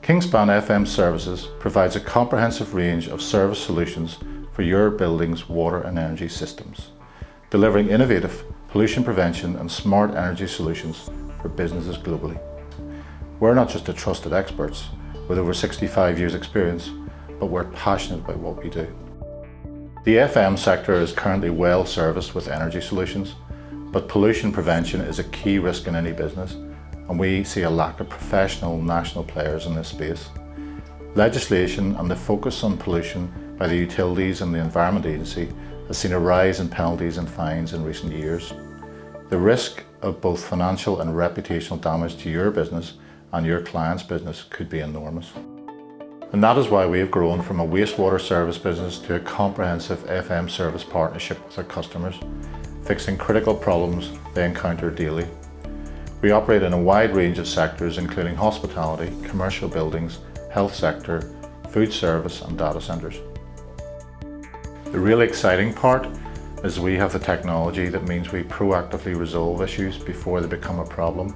Kingspan FM Services provides a comprehensive range of service solutions for your building's water and energy systems, delivering innovative pollution prevention and smart energy solutions for businesses globally. We're not just the trusted experts with over 65 years experience, but we're passionate about what we do. The FM sector is currently well serviced with energy solutions, but pollution prevention is a key risk in any business, and we see a lack of professional national players in this space. Legislation and the focus on pollution by the utilities and the Environment Agency has seen a rise in penalties and fines in recent years. The risk of both financial and reputational damage to your business and your client's business could be enormous. And that is why we have grown from a wastewater service business to a comprehensive FM service partnership with our customers, fixing critical problems they encounter daily. We operate in a wide range of sectors including hospitality, commercial buildings, health sector, food service and data centres. The really exciting part is we have the technology that means we proactively resolve issues before they become a problem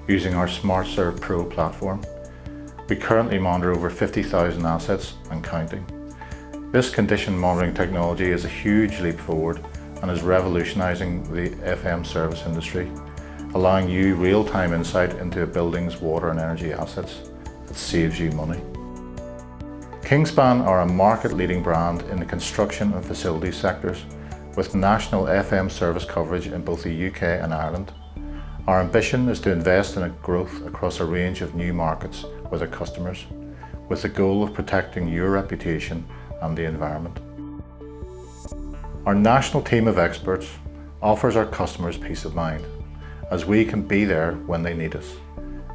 using our SmartServe Pro platform. We currently monitor over 50,000 assets and counting. This condition monitoring technology is a huge leap forward and is revolutionising the FM service industry, allowing you real-time insight into a building's water and energy assets that saves you money. Kingspan are a market-leading brand in the construction and facilities sectors with national FM service coverage in both the UK and Ireland. Our ambition is to invest in growth across a range of new markets with our customers, with the goal of protecting your reputation and the environment. Our national team of experts offers our customers peace of mind, as we can be there when they need us.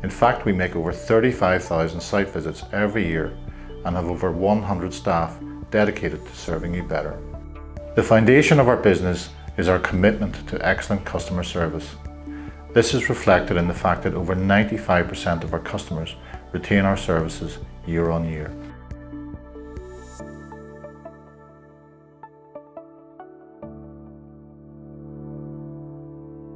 In fact, we make over 35,000 site visits every year and have over 100 staff dedicated to serving you better. The foundation of our business is our commitment to excellent customer service. This is reflected in the fact that over 95% of our customers retain our services year on year.